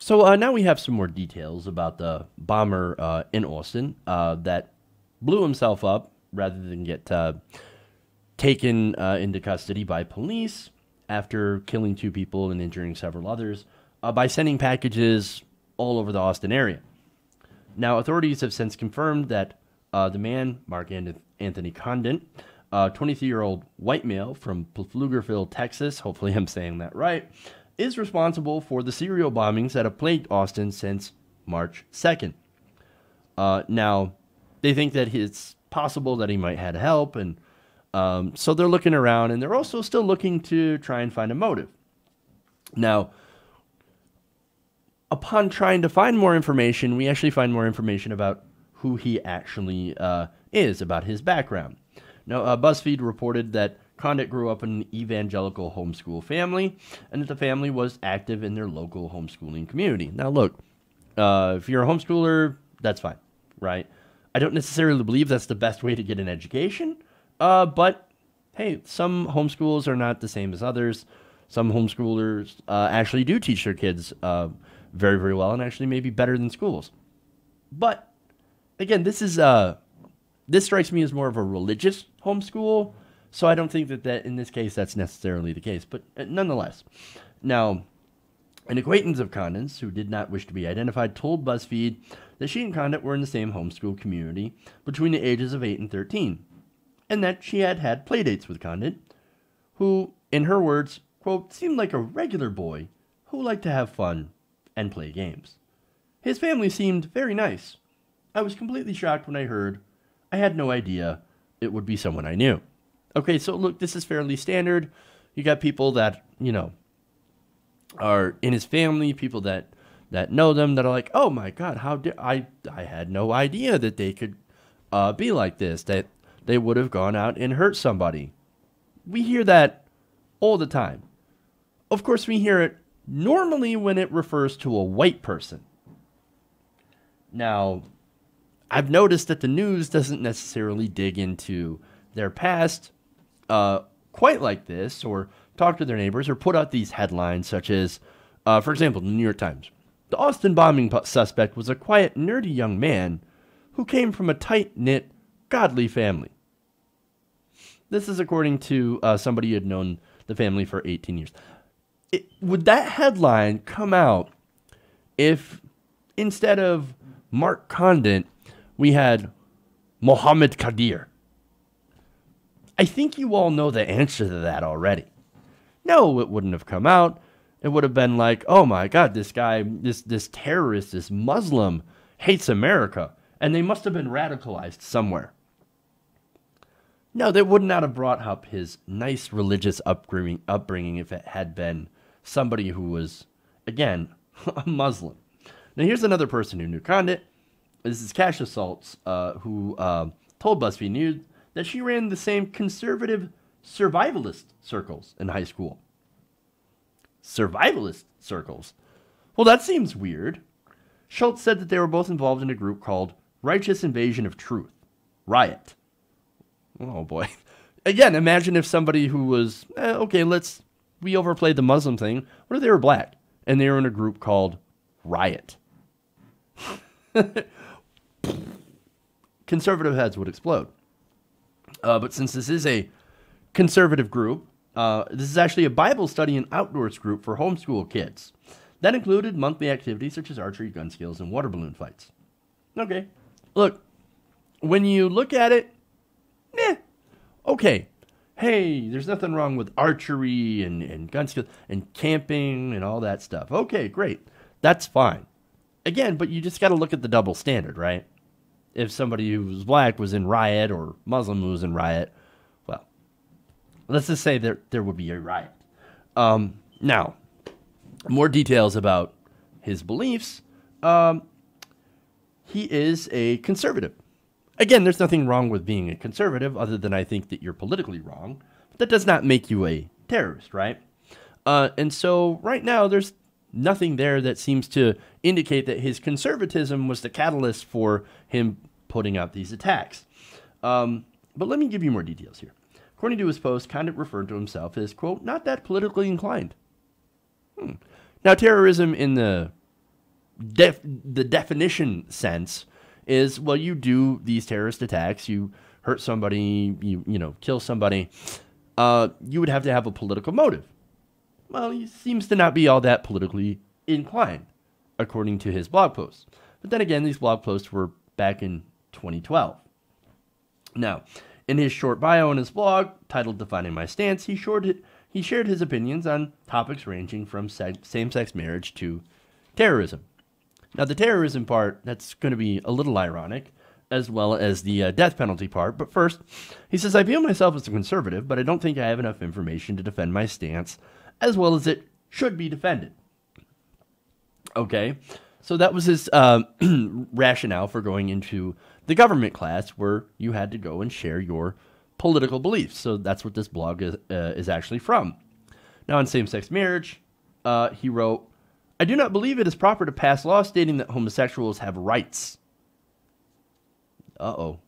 So now we have some more details about the bomber in Austin that blew himself up rather than get taken into custody by police after killing two people and injuring several others by sending packages all over the Austin area. Now, authorities have since confirmed that the man, Anthony Conditt, a 23-year-old white male from Pflugerville, Texas, hopefully I'm saying that right, is responsible for the serial bombings that have plagued Austin since March 2nd. Now, they think that it's possible that he might have had help, and so they're looking around, and they're also still looking to try and find a motive. Now, upon trying to find more information, we actually find more information about who he actually is, about his background. Now, BuzzFeed reported that Conditt grew up in an evangelical homeschool family, and that the family was active in their local homeschooling community. Now, look, if you're a homeschooler, that's fine, right? I don't necessarily believe that's the best way to get an education, but hey, some homeschools are not the same as others. Some homeschoolers actually do teach their kids very, very well, and actually maybe better than schools. But again, this strikes me as more of a religious homeschool, so I don't think that in this case that's necessarily the case. But nonetheless, now an acquaintance of Conditt's, who did not wish to be identified, told BuzzFeed that she and Conditt were in the same homeschool community between the ages of 8 and 13, and that she had had playdates with Conditt, who, in her words, quote, seemed like a regular boy who liked to have fun and play games. His family seemed very nice. I was completely shocked when I heard. I had no idea it would be someone I knew. Okay, so look, this is fairly standard. You got people that, are in his family, people that know them, that are like, oh my God, how did I had no idea that they could be like this, that they would have gone out and hurt somebody. We hear that all the time. Of course, we hear it normally when it refers to a white person. Now, I've noticed that the news doesn't necessarily dig into their past quite like this, or talk to their neighbors, or put out these headlines such as, for example, the New York Times. The Austin bombing suspect was a quiet, nerdy young man who came from a tight-knit, godly family. This is according to somebody who had known the family for 18 years. Would that headline come out if instead of Mark Conditt, we had Mohammed Kadir? I think you all know the answer to that already. No, it wouldn't have come out. It would have been like, oh my God, this guy, this terrorist, this Muslim hates America, and they must have been radicalized somewhere. No, they would not have brought up his nice religious upbringing if it had been somebody who was, again, a Muslim. Now, here's another person who knew Conditt. This is Cash Assaults, who told BuzzFeed News that she ran the same conservative survivalist circles in high school. Survivalist circles? Well, that seems weird. Schultz said that they were both involved in a group called Righteous Invasion of Truth, Riot. Oh boy. Again, imagine if somebody who was, we overplayed the Muslim thing. What if they were black and they were in a group called Riot? Conservative heads would explode. But since this is a conservative group, this is actually a Bible study and outdoors group for homeschool kids. That included monthly activities such as archery, gun skills, and water balloon fights. Okay. Look, when you look at it, okay. Hey, there's nothing wrong with archery and gun skills and camping and all that stuff. Okay, great. That's fine. Again, but you just got to look at the double standard, right? If somebody who was black was in riot or Muslim who was in riot, well, let's just say there would be a riot. Now, more details about his beliefs. He is a conservative. Again, there's nothing wrong with being a conservative other than I think that you're politically wrong. But that does not make you a terrorist, right? And so right now there's nothing there that seems to indicate that his conservatism was the catalyst for him putting out these attacks. But let me give you more details here. According to his post, Conditt referred to himself as, quote, not that politically inclined. Now, terrorism in the the definition sense is, well, you do these terrorist attacks, you hurt somebody, you kill somebody, you would have to have a political motive. Well, he seems to not be all that politically inclined, according to his blog posts. But then again, these blog posts were back in 2012. Now, in his short bio on his blog, titled Defining My Stance, he shared his opinions on topics ranging from same-sex marriage to terrorism. Now, the terrorism part, that's going to be a little ironic, as well as the death penalty part. But first, he says, I view myself as a conservative, but I don't think I have enough information to defend my stance as well as it should be defended. Okay, so that was his rationale for going into the government class, where you had to go and share your political beliefs. So that's what this blog is actually from. Now, on same-sex marriage, he wrote, I do not believe it is proper to pass laws stating that homosexuals have rights. Uh-oh.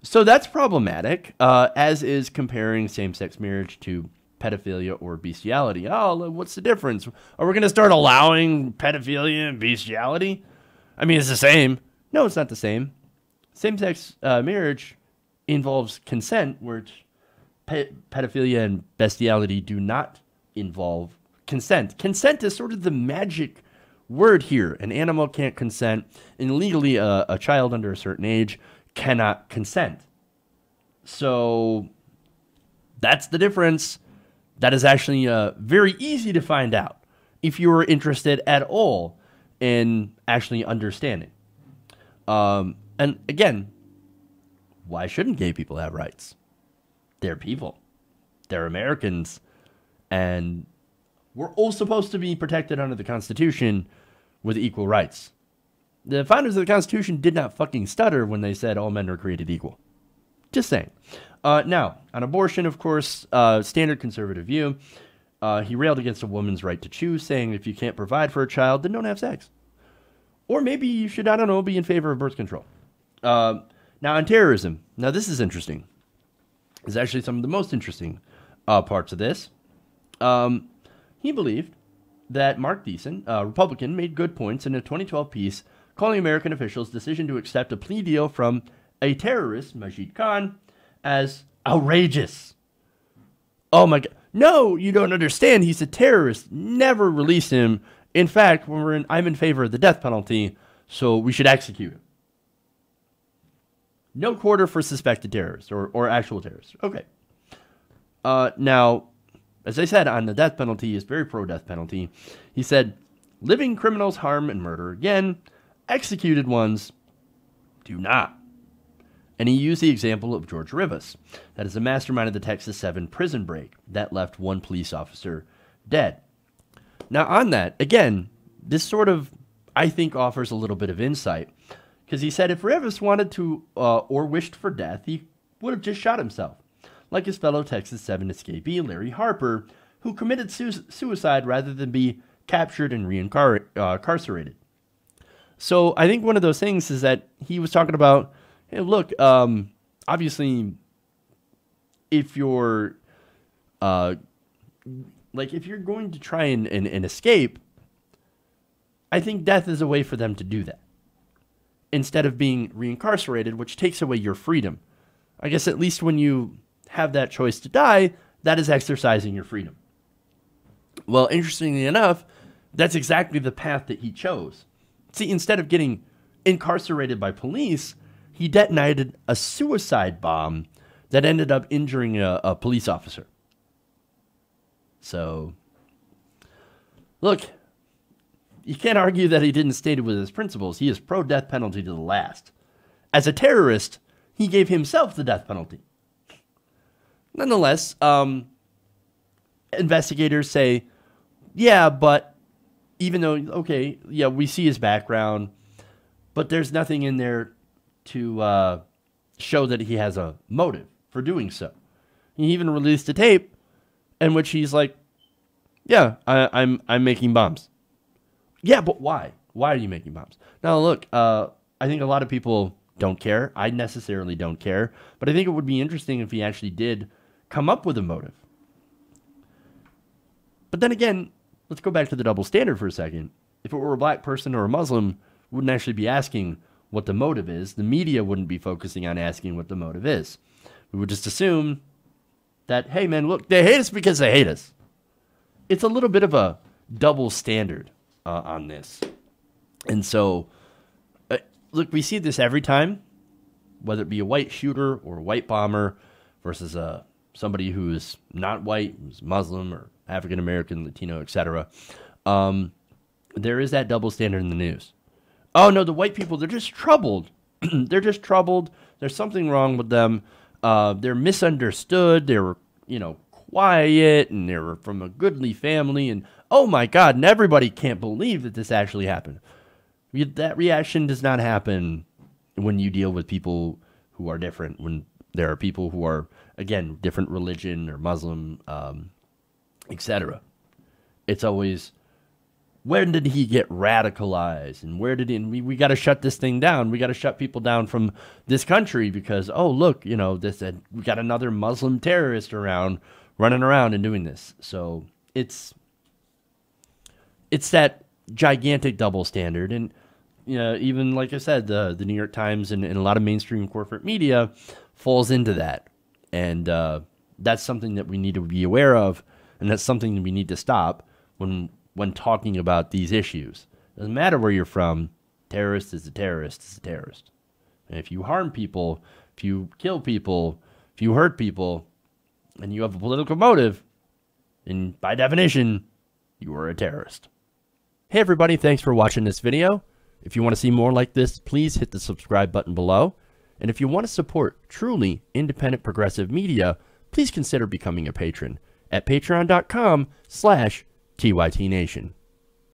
So that's problematic, as is comparing same-sex marriage to pedophilia or bestiality. Oh, what's the difference? Are we going to start allowing pedophilia and bestiality? I mean, it's the same. No, it's not the same. Same-sex marriage involves consent, which pedophilia and bestiality do not involve consent. Consent is sort of the magic word here. An animal can't consent, and legally a child under a certain age cannot consent. So that's the difference. That is actually very easy to find out if you are interested at all in actually understanding. And again, why shouldn't gay people have rights? They're people. They're Americans. And we're all supposed to be protected under the Constitution with equal rights. The founders of the Constitution did not fucking stutter when they said all men are created equal. Just saying. Now, on abortion, of course, standard conservative view, he railed against a woman's right to choose, saying if you can't provide for a child, then don't have sex. Or maybe you should, I don't know, be in favor of birth control. Now, on terrorism. Now, this is interesting. It's actually some of the most interesting parts of this. He believed that Mark Thiessen, a Republican, made good points in a 2012 piece calling American officials' decision to accept a plea deal from a terrorist, Majid Khan, as outrageous. Oh my God. No, you don't understand. He's a terrorist. Never release him. In fact, I'm in favor of the death penalty, so we should execute him. No quarter for suspected terrorists or actual terrorists. Okay. Now, as I said, on the death penalty, he's very pro-death penalty. He said, living criminals harm and murder again. Executed ones do not. And he used the example of George Rivas, that is the mastermind of the Texas 7 prison break that left one police officer dead. Now, on that, again, this sort of, I think, offers a little bit of insight. Because he said if Rivas wanted to or wished for death, he would have just shot himself, like his fellow Texas 7 escapee, Larry Harper, who committed suicide rather than be captured and reincarcerated. So I think one of those things is that he was talking about, hey, look, obviously, if you're, if you're going to try and escape, I think death is a way for them to do that. Instead of being reincarcerated, which takes away your freedom. I guess at least when you have that choice to die, that is exercising your freedom. Well, interestingly enough, that's exactly the path that he chose. See, instead of getting incarcerated by police, he detonated a suicide bomb that ended up injuring a police officer. So, look, you can't argue that he didn't state it with his principles. He is pro-death penalty to the last. As a terrorist, he gave himself the death penalty. Nonetheless, investigators say, yeah, but even though, okay, yeah, we see his background, but there's nothing in there to show that he has a motive for doing so. He even released a tape in which he's like, yeah, I'm making bombs. Yeah, but why? Why are you making bombs? Now, look, I think a lot of people don't care. I necessarily don't care. But I think it would be interesting if he actually did come up with a motive. But then again, let's go back to the double standard for a second. If it were a black person or a Muslim, we wouldn't actually be asking what the motive is. The media wouldn't be focusing on asking what the motive is. We would just assume that, hey, man, look, they hate us because they hate us. It's a little bit of a double standard on this. And so, look, we see this every time, whether it be a white shooter or a white bomber versus somebody who is not white, who's Muslim or African-American, Latino, etc. There is that double standard in the news. Oh, no, the white people, they're just troubled. They're just troubled. There's something wrong with them. They're misunderstood. They were, quiet, and they were from a goodly family. And, oh, my God, and everybody can't believe that this actually happened. That reaction does not happen when you deal with people who are different, when there are people who are, again, different religion or Muslim, etc. It's always, when did he get radicalized? And we got to shut this thing down. We got to shut people down from this country because, oh, look, we got another Muslim terrorist running around and doing this. So it's that gigantic double standard. And even like I said, the New York Times and a lot of mainstream corporate media falls into that. And that's something that we need to be aware of, and that's something that we need to stop when talking about these issues. Doesn't matter where you're from, terrorist is a terrorist is a terrorist. And if you harm people, if you kill people, if you hurt people, and you have a political motive, then by definition, you are a terrorist. Hey everybody, thanks for watching this video. If you want to see more like this, please hit the subscribe button below. And if you want to support truly independent progressive media, please consider becoming a patron at patreon.com/TYTNation.